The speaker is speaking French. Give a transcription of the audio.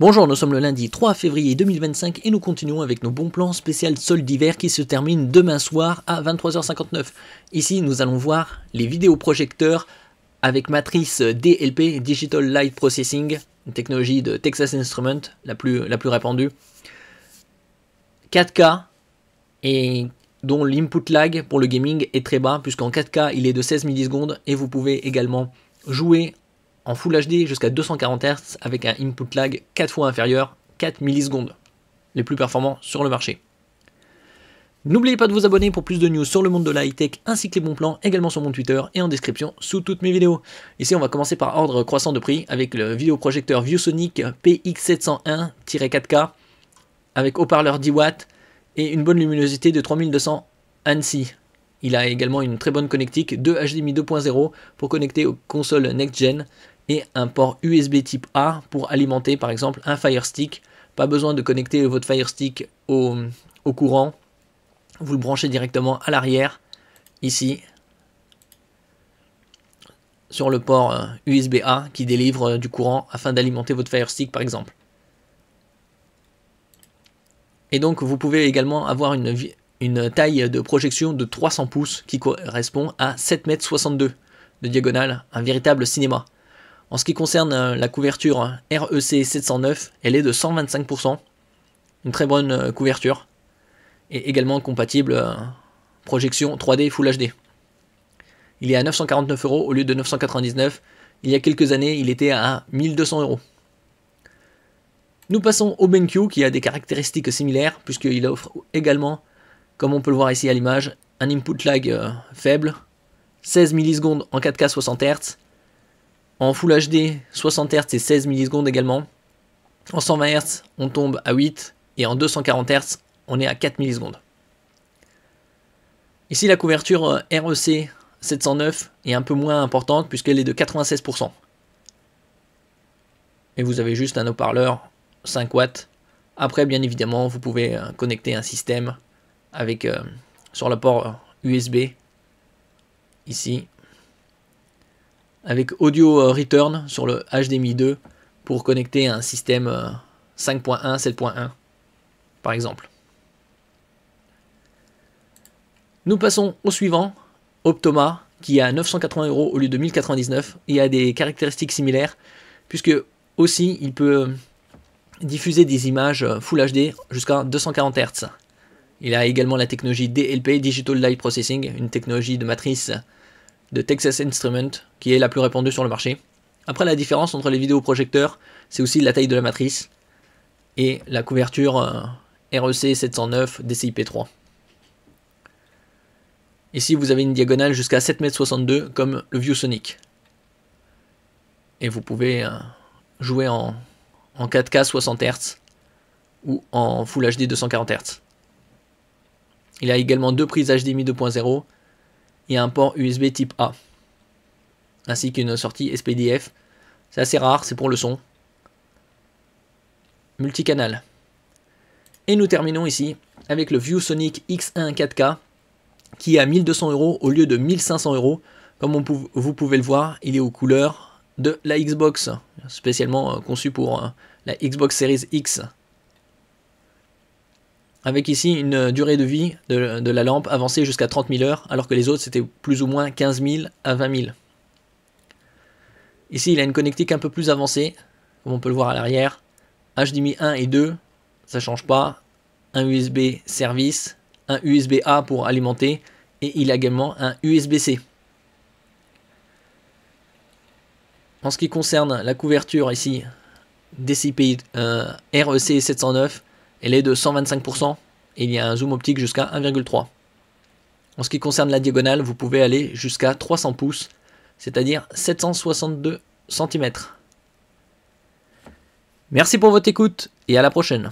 Bonjour, nous sommes le lundi 3 février 2025 et nous continuons avec nos bons plans spécial solde d'hiver qui se terminent demain soir à 23h59. Ici, nous allons voir les vidéoprojecteurs avec matrice DLP, Digital Light Processing, une technologie de Texas Instruments, la plus répandue. 4K et dont l'input lag pour le gaming est très bas puisqu'en 4K il est de 16 millisecondes et vous pouvez également jouer en Full HD jusqu'à 240 Hz avec un input lag 4 fois inférieur, 4 millisecondes, les plus performants sur le marché. N'oubliez pas de vous abonner pour plus de news sur le monde de la high-tech ainsi que les bons plans, également sur mon Twitter et en description sous toutes mes vidéos. Ici on va commencer par ordre croissant de prix avec le vidéoprojecteur ViewSonic PX701-4K avec haut-parleur 10 watts et une bonne luminosité de 3200 ANSI. Il a également une très bonne connectique de HDMI 2.0 pour connecter aux consoles next-gen et un port USB type A pour alimenter par exemple un Fire Stick. Pas besoin de connecter votre Fire Stick au courant. Vous le branchez directement à l'arrière, ici, sur le port USB A qui délivre du courant afin d'alimenter votre Fire Stick par exemple. Et donc vous pouvez également avoir une taille de projection de 300 pouces qui correspond à 7,62 m de diagonale, un véritable cinéma. En ce qui concerne la couverture REC 709, elle est de 125%, une très bonne couverture, et également compatible projection 3D Full HD. Il est à 949 € au lieu de 999. Il y a quelques années, il était à 1200 €. Nous passons au BenQ qui a des caractéristiques similaires puisqu'il offre également, comme on peut le voir ici à l'image, un input lag faible, 16 millisecondes en 4K 60 Hz, en Full HD 60 Hz et 16 millisecondes également, en 120 Hz on tombe à 8 et en 240 Hz on est à 4 millisecondes. Ici la couverture REC 709 est un peu moins importante puisqu'elle est de 96%. Et vous avez juste un haut-parleur 5 watts. Après, bien évidemment, vous pouvez connecter un système avec sur le port USB, ici, avec audio return sur le HDMI 2 pour connecter un système 5.1, 7.1, par exemple. Nous passons au suivant, Optoma, qui est à 980 € au lieu de 1099. Il a des caractéristiques similaires, puisque aussi il peut diffuser des images Full HD jusqu'à 240 Hz. Il a également la technologie DLP, Digital Light Processing, une technologie de matrice de Texas Instruments qui est la plus répandue sur le marché. Après, la différence entre les vidéoprojecteurs, c'est aussi la taille de la matrice et la couverture REC 709 DCI-P3. Ici, vous avez une diagonale jusqu'à 7,62 m comme le ViewSonic. Et vous pouvez jouer en 4K 60 Hz ou en Full HD 240 Hz. Il a également deux prises HDMI 2.0 et un port USB type A, ainsi qu'une sortie SPDIF. C'est assez rare, c'est pour le son. Multicanal. Et nous terminons ici avec le ViewSonic X1 4K qui est à 1200 € au lieu de 1500 €. Comme vous pouvez le voir, il est aux couleurs de la Xbox, spécialement conçu pour la Xbox Series X. Avec ici une durée de vie de la lampe avancée jusqu'à 30 000 heures, alors que les autres c'était plus ou moins 15 000 à 20 000. Ici il a une connectique un peu plus avancée, comme on peut le voir à l'arrière. HDMI 1 et 2, ça change pas. Un USB service, un USB A pour alimenter, et il a également un USB-C. En ce qui concerne la couverture ici, DCI REC 709, elle est de 125% et il y a un zoom optique jusqu'à 1,3. En ce qui concerne la diagonale, vous pouvez aller jusqu'à 300 pouces, c'est-à-dire 762 cm. Merci pour votre écoute et à la prochaine.